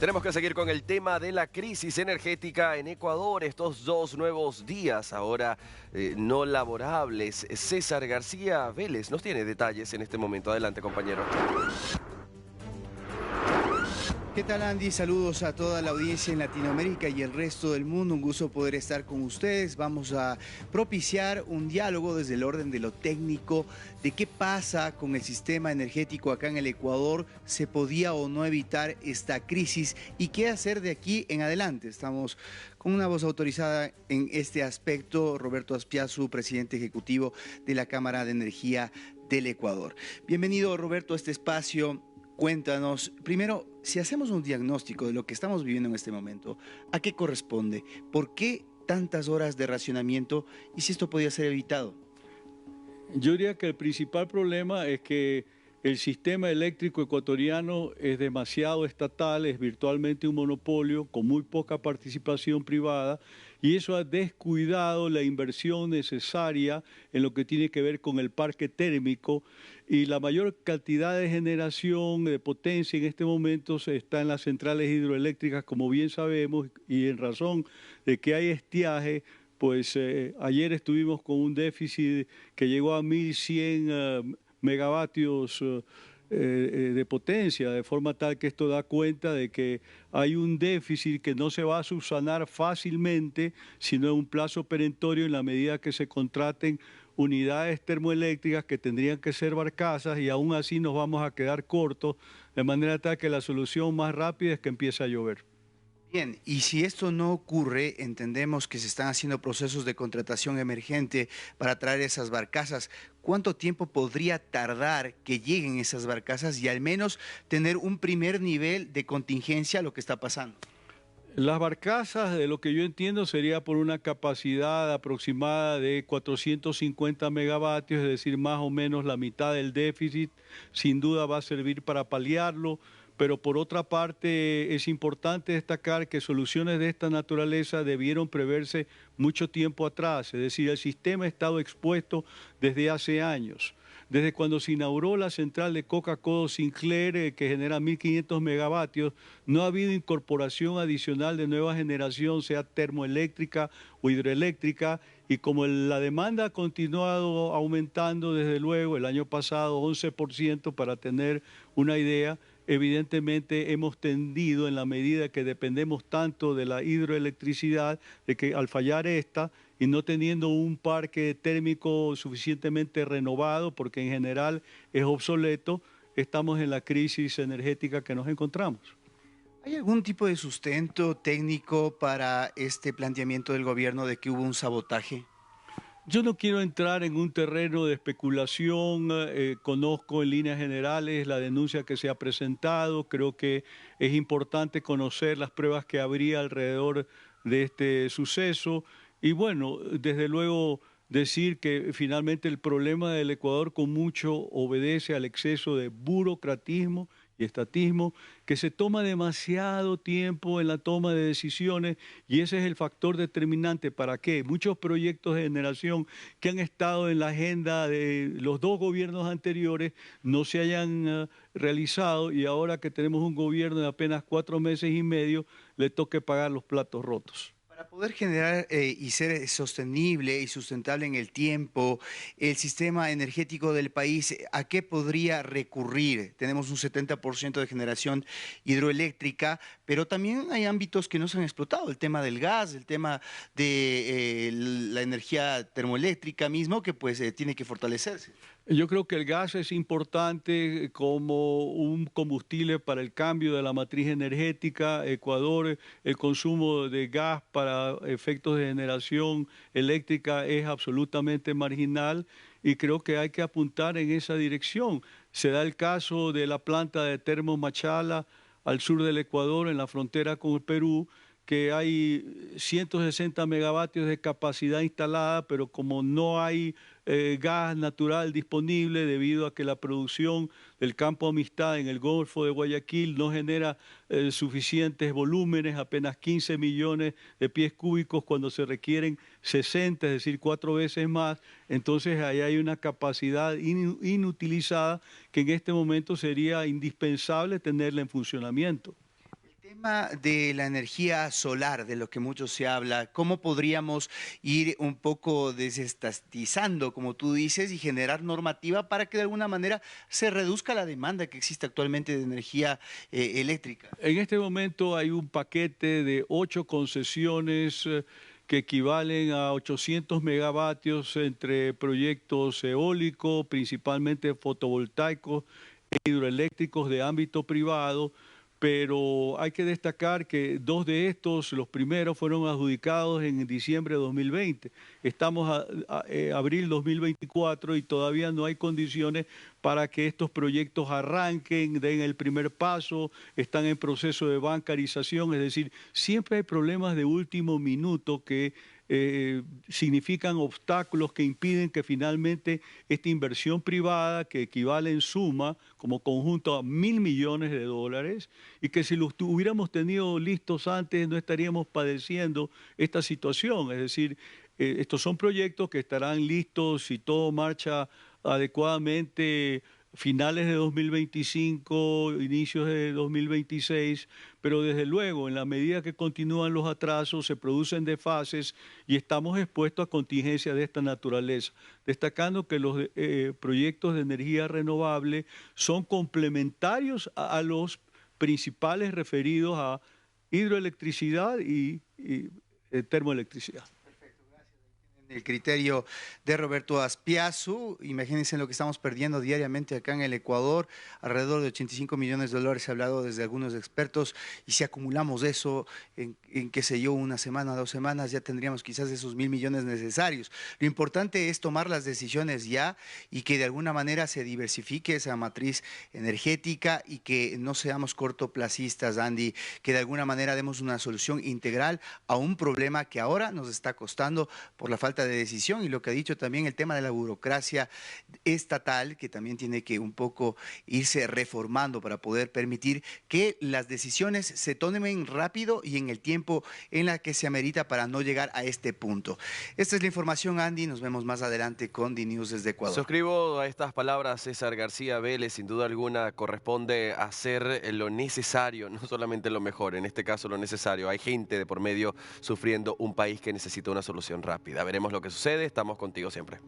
Tenemos que seguir con el tema de la crisis energética en Ecuador, estos 2 nuevos días ahora no laborables. César García Vélez nos tiene detalles en este momento. Adelante, compañero. ¿Qué tal, Andy? Saludos a toda la audiencia en Latinoamérica y el resto del mundo. Un gusto poder estar con ustedes. Vamos a propiciar un diálogo desde el orden de lo técnico, de qué pasa con el sistema energético acá en el Ecuador, se podía o no evitar esta crisis y qué hacer de aquí en adelante. Estamos con una voz autorizada en este aspecto, Roberto Aspiazu, presidente ejecutivo de la Cámara de Energía del Ecuador. Bienvenido, Roberto, a este espacio. Cuéntanos, primero, si hacemos un diagnóstico de lo que estamos viviendo en este momento, ¿a qué corresponde? ¿Por qué tantas horas de racionamiento y si esto podía ser evitado? Yo diría que el principal problema es que el sistema eléctrico ecuatoriano es demasiado estatal, es virtualmente un monopolio con muy poca participación privada y eso ha descuidado la inversión necesaria en lo que tiene que ver con el parque térmico y la mayor cantidad de generación de potencia en este momento está en las centrales hidroeléctricas, como bien sabemos, y en razón de que hay estiaje. Pues ayer estuvimos con un déficit que llegó a 1.100 megavatios de potencia, de forma tal que esto da cuenta de que hay un déficit que no se va a subsanar fácilmente, sino en un plazo perentorio en la medida que se contraten unidades termoeléctricas que tendrían que ser barcazas y aún así nos vamos a quedar cortos, de manera tal que la solución más rápida es que empiece a llover. Bien, y si esto no ocurre, entendemos que se están haciendo procesos de contratación emergente para traer esas barcazas. ¿Cuánto tiempo podría tardar que lleguen esas barcazas y al menos tener un primer nivel de contingencia a lo que está pasando? Las barcazas, de lo que yo entiendo, sería por una capacidad aproximada de 450 megavatios, es decir, más o menos la mitad del déficit. Sin duda va a servir para paliarlo, pero por otra parte es importante destacar que soluciones de esta naturaleza debieron preverse mucho tiempo atrás, es decir, el sistema ha estado expuesto desde hace años. Desde cuando se inauguró la central de Coca-Cola Sinclair, que genera 1.500 megavatios, no ha habido incorporación adicional de nueva generación, sea termoeléctrica o hidroeléctrica, y como la demanda ha continuado aumentando desde luego, el año pasado 11% para tener una idea, evidentemente hemos tendido en la medida que dependemos tanto de la hidroelectricidad, de que al fallar esta y no teniendo un parque térmico suficientemente renovado, porque en general es obsoleto, estamos en la crisis energética que nos encontramos. ¿Hay algún tipo de sustento técnico para este planteamiento del gobierno de que hubo un sabotaje? Yo no quiero entrar en un terreno de especulación, conozco en líneas generales la denuncia que se ha presentado, creo que es importante conocer las pruebas que habría alrededor de este suceso y bueno, desde luego decir que finalmente el problema del Ecuador con mucho obedece al exceso de burocratismo y estatismo, que se toma demasiado tiempo en la toma de decisiones y ese es el factor determinante para que muchos proyectos de generación que han estado en la agenda de los dos gobiernos anteriores no se hayan realizado y ahora que tenemos un gobierno de apenas 4 meses y medio, le toque pagar los platos rotos. Para poder generar y ser sostenible y sustentable en el tiempo, el sistema energético del país, ¿a qué podría recurrir? Tenemos un 70% de generación hidroeléctrica, pero también hay ámbitos que no se han explotado, el tema del gas, el tema de la energía termoeléctrica mismo, que pues tiene que fortalecerse. Yo creo que el gas es importante como un combustible para el cambio de la matriz energética. Ecuador, el consumo de gas para efectos de generación eléctrica es absolutamente marginal y creo que hay que apuntar en esa dirección. Se da el caso de la planta de Termomachala al sur del Ecuador, en la frontera con el Perú, que hay 160 megavatios de capacidad instalada, pero como no hay gas natural disponible debido a que la producción del campo Amistad en el Golfo de Guayaquil no genera suficientes volúmenes, apenas 15 millones de pies cúbicos cuando se requieren 60, es decir, 4 veces más, entonces ahí hay una capacidad inutilizada que en este momento sería indispensable tenerla en funcionamiento. Tema de la energía solar, de lo que mucho se habla, ¿cómo podríamos ir un poco desestatizando, como tú dices, y generar normativa para que de alguna manera se reduzca la demanda que existe actualmente de energía eléctrica? En este momento hay un paquete de 8 concesiones que equivalen a 800 megavatios entre proyectos eólicos, principalmente fotovoltaicos e hidroeléctricos de ámbito privado, pero hay que destacar que 2 de estos, los primeros, fueron adjudicados en diciembre de 2020. Estamos abril 2024 y todavía no hay condiciones para que estos proyectos arranquen, den el primer paso, están en proceso de bancarización, es decir, siempre hay problemas de último minuto que significan obstáculos que impiden que finalmente esta inversión privada, que equivale en suma como conjunto a $1.000 millones, y que si los hubiéramos tenido listos antes no estaríamos padeciendo esta situación. Es decir, estos son proyectos que estarán listos si todo marcha adecuadamente finales de 2025, inicios de 2026, pero desde luego, en la medida que continúan los atrasos, se producen desfases y estamos expuestos a contingencias de esta naturaleza, destacando que los proyectos de energía renovable son complementarios a los principales referidos a hidroelectricidad y termoelectricidad. El criterio de Roberto Aspiazu. Imagínense lo que estamos perdiendo diariamente acá en el Ecuador, alrededor de 85 millones de dólares, se ha hablado desde algunos expertos, y si acumulamos eso en qué sé yo, una semana, 2 semanas, ya tendríamos quizás esos 1.000 millones necesarios. Lo importante es tomar las decisiones ya y que de alguna manera se diversifique esa matriz energética y que no seamos cortoplacistas, Andy, que de alguna manera demos una solución integral a un problema que ahora nos está costando por la falta de decisión, y lo que ha dicho también el tema de la burocracia estatal, que también tiene que un poco irse reformando para poder permitir que las decisiones se tomen rápido y en el tiempo en la que se amerita para no llegar a este punto. Esta es la información, Andy. Nos vemos más adelante con DNews desde Ecuador. Suscribo a estas palabras, César García Vélez. Sin duda alguna corresponde hacer lo necesario, no solamente lo mejor, en este caso lo necesario. Hay gente de por medio sufriendo, un país que necesita una solución rápida. Veremos lo que sucede, estamos contigo siempre.